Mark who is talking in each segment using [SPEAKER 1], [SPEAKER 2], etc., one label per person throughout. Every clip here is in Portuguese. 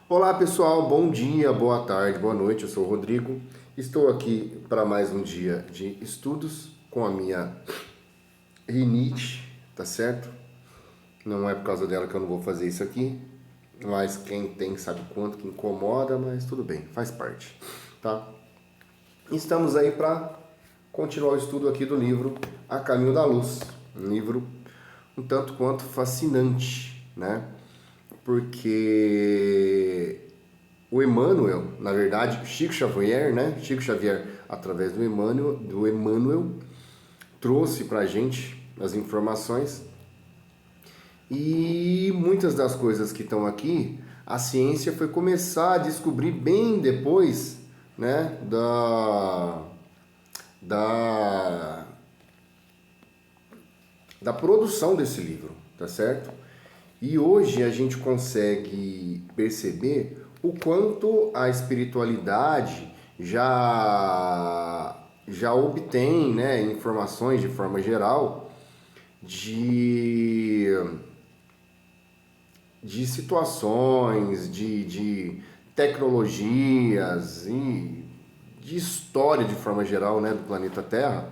[SPEAKER 1] Olá pessoal, bom dia, boa tarde, boa noite, eu sou o Rodrigo. Estou aqui para mais um dia de estudos com a minha rinite, tá certo? Não é por causa dela que eu não vou fazer isso aqui, mas quem tem sabe quanto que incomoda, mas tudo bem, faz parte, tá? Estamos aí para continuar o estudo aqui do livro A Caminho da Luz, um livro um tanto quanto fascinante, né? Porque o Emmanuel, na verdade, Chico Xavier, né? Chico Xavier, através do Emmanuel, trouxe para a gente as informações e muitas das coisas que estão aqui, a ciência foi começar a descobrir bem depois, né? Da, da produção desse livro, tá certo? E hoje a gente consegue perceber o quanto a espiritualidade já obtém, né, informações de forma geral de, de situações, de tecnologias e de história de forma geral, né, do planeta Terra,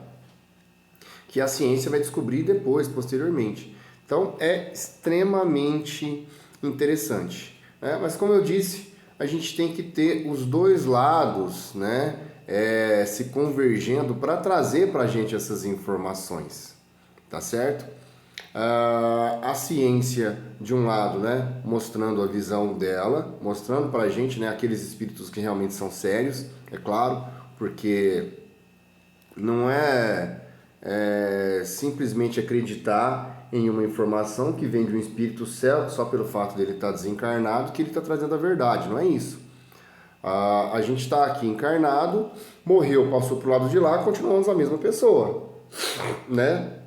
[SPEAKER 1] que a ciência vai descobrir depois, posteriormente. Então é extremamente interessante, né? Mas como eu disse, a gente tem que ter os dois lados, né, se convergendo para trazer para a gente essas informações, tá certo? A ciência de um lado, né, mostrando a visão dela, mostrando para a gente, né, aqueles espíritos que realmente são sérios, é claro, porque não é simplesmente acreditar em uma informação que vem de um espírito céu só pelo fato dele estar desencarnado que ele está trazendo a verdade, não é isso. A gente está aqui encarnado, morreu, passou para o lado de lá, continuamos a mesma pessoa, né?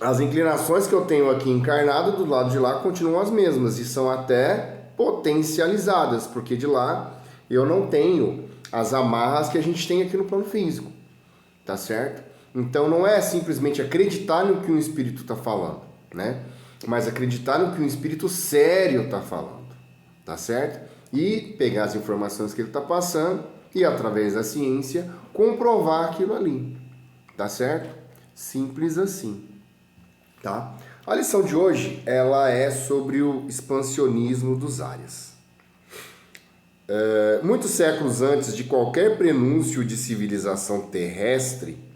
[SPEAKER 1] As inclinações que eu tenho aqui encarnado do lado de lá continuam as mesmas e são até potencializadas, porque de lá eu não tenho as amarras que a gente tem aqui no plano físico, tá certo? Então não é simplesmente acreditar no que um espírito está falando, né? Mas acreditar no que um espírito sério está falando, tá certo? E pegar as informações que ele está passando e através da ciência comprovar aquilo ali, tá certo? Simples assim, tá? A lição de hoje ela é sobre o expansionismo dos Aryas. Muitos séculos antes de qualquer prenúncio de civilização terrestre,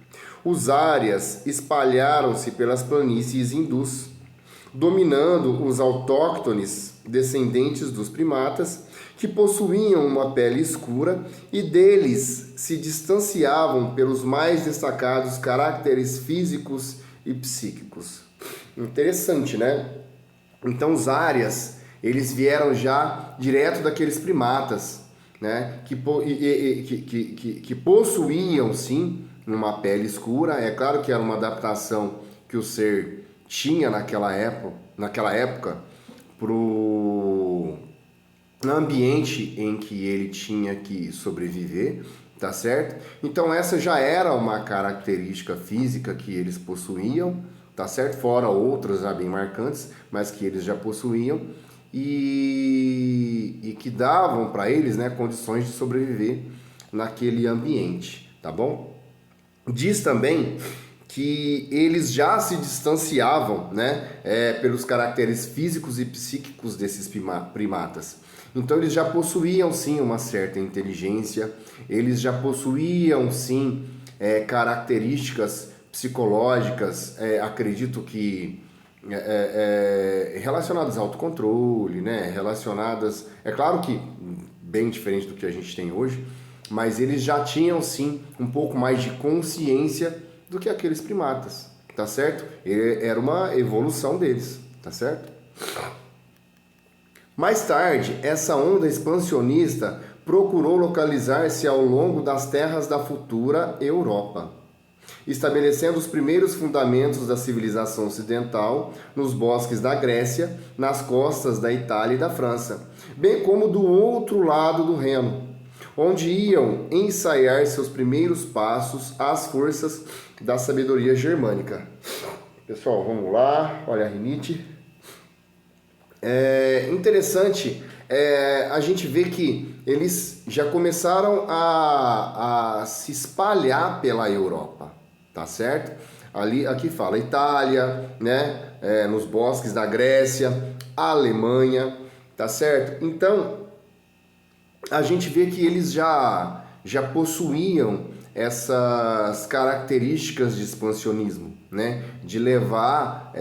[SPEAKER 1] os Aryas espalharam-se pelas planícies hindus, dominando os autóctones descendentes dos primatas, que possuíam uma pele escura e deles se distanciavam pelos mais destacados caracteres físicos e psíquicos. Interessante, né? Então os Aryas, eles vieram já direto daqueles primatas, né? Que possuíam, sim, uma pele escura. É claro que era uma adaptação que o ser tinha naquela época pro ambiente em que ele tinha que sobreviver, tá certo? Então essa já era uma característica física que eles possuíam, tá certo? Fora outras já bem marcantes, mas que eles já possuíam e que davam para eles, né, condições de sobreviver naquele ambiente, tá bom? Diz também que eles já se distanciavam, né, pelos caracteres físicos e psíquicos desses primatas. Então eles já possuíam sim uma certa inteligência, eles já possuíam sim características psicológicas, acredito que relacionadas ao autocontrole, né, relacionadas, é claro que bem diferente do que a gente tem hoje, mas eles já tinham sim um pouco mais de consciência do que aqueles primatas, tá certo? Era uma evolução deles, tá certo? Mais tarde, essa onda expansionista procurou localizar-se ao longo das terras da futura Europa, estabelecendo os primeiros fundamentos da civilização ocidental nos bosques da Grécia, nas costas da Itália e da França, bem como do outro lado do Reno, onde iam ensaiar seus primeiros passos às forças da sabedoria germânica. Pessoal, vamos lá, olha a rinite. É interessante a gente ver que eles já começaram a se espalhar pela Europa, tá certo? Aqui fala Itália, né? Nos bosques da Grécia, Alemanha, tá certo? Então a gente vê que eles já possuíam essas características de expansionismo, né? De levar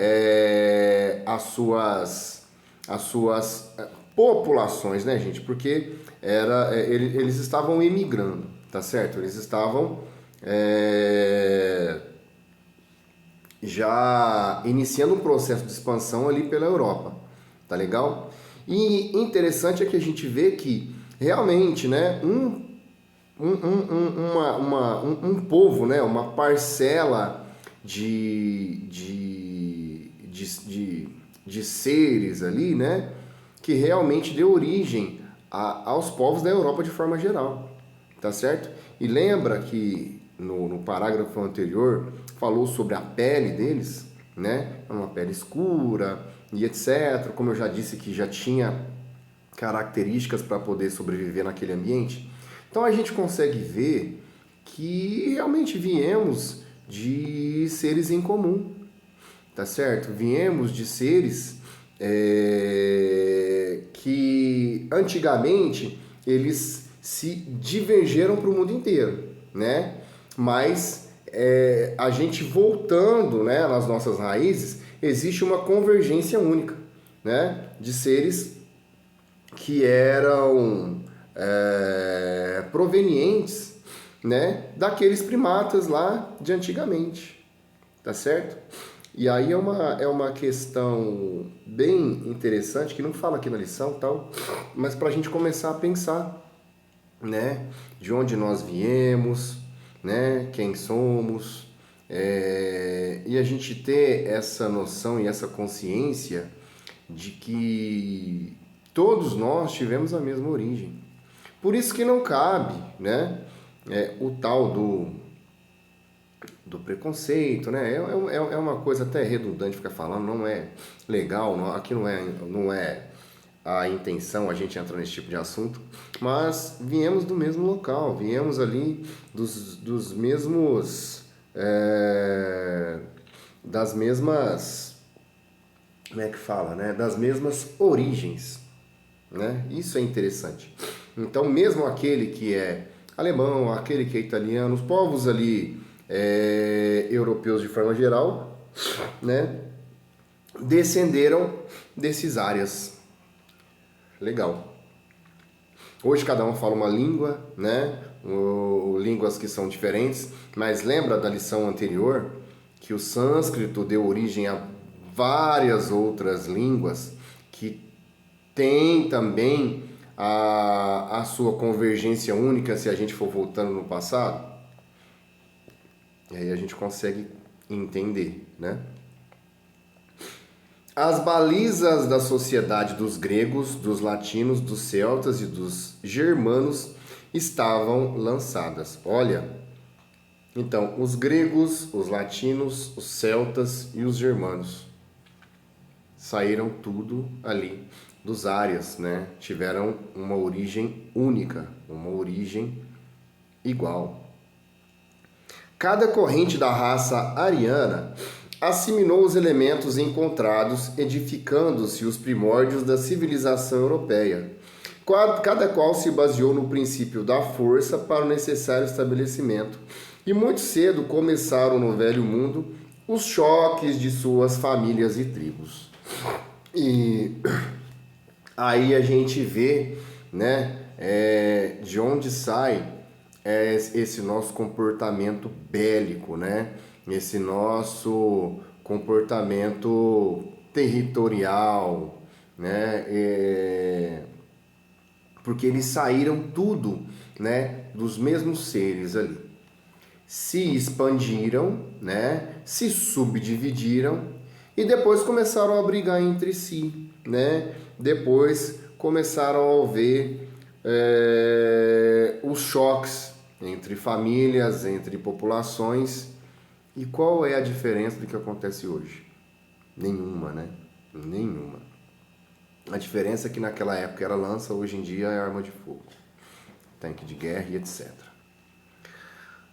[SPEAKER 1] as suas populações, né, gente? Porque eles estavam emigrando, tá certo? Eles estavam já iniciando um processo de expansão ali pela Europa, tá legal? E interessante é que a gente vê que realmente, né, um povo, né, uma parcela de seres ali, né, que realmente deu origem aos povos da Europa de forma geral, tá certo? E lembra que no parágrafo anterior falou sobre a pele deles, né, uma pele escura e etc. Como eu já disse que já tinha características para poder sobreviver naquele ambiente. Então a gente consegue ver que realmente viemos de seres em comum, tá certo? Viemos de seres que antigamente eles se divergeram para o mundo inteiro, né? Mas a gente voltando, né, nas nossas raízes, existe uma convergência única, né, de seres que eram provenientes, né, daqueles primatas lá de antigamente, tá certo? E aí é uma questão bem interessante, que não fala aqui na lição tal, mas para a gente começar a pensar, né, de onde nós viemos, né, quem somos, e a gente ter essa noção e essa consciência de que todos nós tivemos a mesma origem. Por isso que não cabe, né, o tal do preconceito, né? É uma coisa até redundante ficar falando, não é legal, aqui não é a intenção a gente entrar nesse tipo de assunto, mas viemos do mesmo local, viemos ali dos mesmos, das mesmas, como é que fala, né? Das mesmas origens, né? Isso é interessante. Então, mesmo aquele que é alemão, aquele que é italiano, os povos ali europeus de forma geral, né, descenderam desses áreas. Legal. Hoje cada um fala uma língua, né? Línguas que são diferentes, mas lembra da lição anterior que o sânscrito deu origem a várias outras línguas que tem também a sua convergência única se a gente for voltando no passado. E aí a gente consegue entender, né? As balizas da sociedade dos gregos, dos latinos, dos celtas e dos germanos estavam lançadas. Olha, então, os gregos, os latinos, os celtas e os germanos saíram tudo ali dos áreas, né? Tiveram uma origem única, uma origem igual. Cada corrente da raça ariana assimilou os elementos encontrados, edificando-se os primórdios da civilização europeia. Cada qual se baseou no princípio da força para o necessário estabelecimento. E muito cedo começaram no Velho Mundo os choques de suas famílias e tribos. E aí a gente vê, né, de onde sai esse nosso comportamento bélico, né? Esse nosso comportamento territorial, né? Porque eles saíram tudo, né, dos mesmos seres ali. Se expandiram, né? Se subdividiram e depois começaram a brigar entre si, né? Depois começaram a haver os choques entre famílias, entre populações. E qual é a diferença do que acontece hoje? Nenhuma, né? Nenhuma. A diferença é que naquela época era lança, hoje em dia é arma de fogo, tanque de guerra e etc.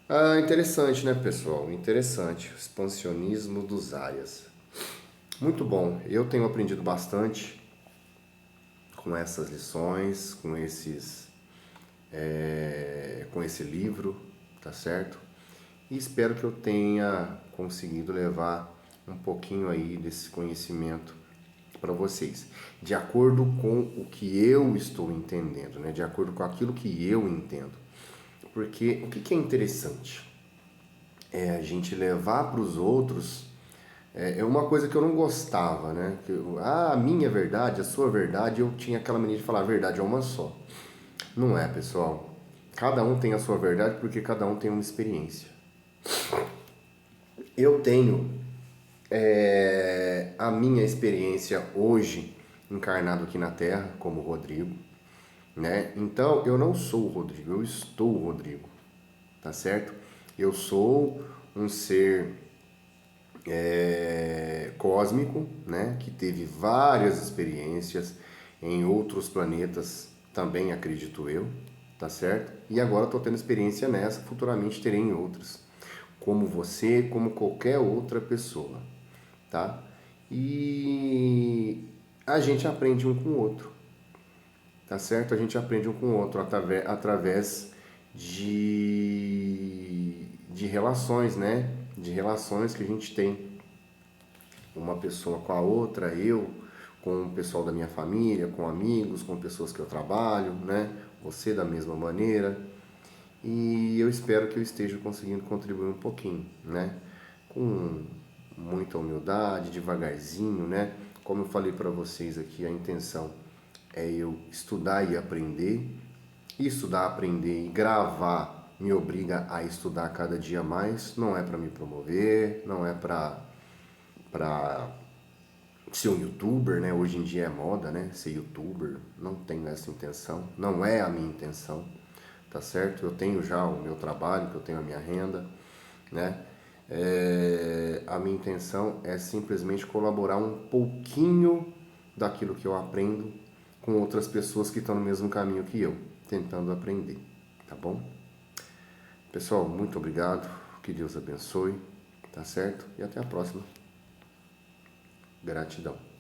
[SPEAKER 1] Ah, interessante, né, pessoal? Interessante. O expansionismo dos Ayas. Muito bom. Eu tenho aprendido bastante com essas lições, com esse livro, tá certo? E espero que eu tenha conseguido levar um pouquinho aí desse conhecimento para vocês, de acordo com o que eu estou entendendo, né? De acordo com aquilo que eu entendo. Porque o que é interessante? É a gente levar para os outros é uma coisa que eu não gostava, né? A minha verdade, a sua verdade, eu tinha aquela mania de falar a verdade é uma só. Não é, pessoal. Cada um tem a sua verdade porque cada um tem uma experiência. Eu tenho a minha experiência hoje encarnado aqui na Terra como Rodrigo, né? Então eu não sou o Rodrigo, eu estou o Rodrigo, tá certo? Eu sou um ser cósmico, né? Que teve várias experiências em outros planetas, também acredito eu, tá certo? E agora estou tendo experiência nessa, futuramente terei em outras, como você, como qualquer outra pessoa, tá? E a gente aprende um com o outro, tá certo? A gente aprende um com o outro através de relações, né? De relações que a gente tem, uma pessoa com a outra, eu com o pessoal da minha família, com amigos, com pessoas que eu trabalho, né? Você da mesma maneira. E eu espero que eu esteja conseguindo contribuir um pouquinho, né? Com muita humildade, devagarzinho, né? Como eu falei para vocês aqui, a intenção é eu estudar e aprender. Estudar, aprender e gravar me obriga a estudar cada dia mais. Não é para me promover, não é para ser um youtuber, né? Hoje em dia é moda, né? Ser youtuber. Não tenho essa intenção, não é a minha intenção, tá certo? Eu tenho já o meu trabalho, que eu tenho a minha renda, né? A minha intenção é simplesmente colaborar um pouquinho daquilo que eu aprendo com outras pessoas que estão no mesmo caminho que eu, tentando aprender, tá bom? Pessoal, muito obrigado, que Deus abençoe, tá certo? E até a próxima. Gratidão.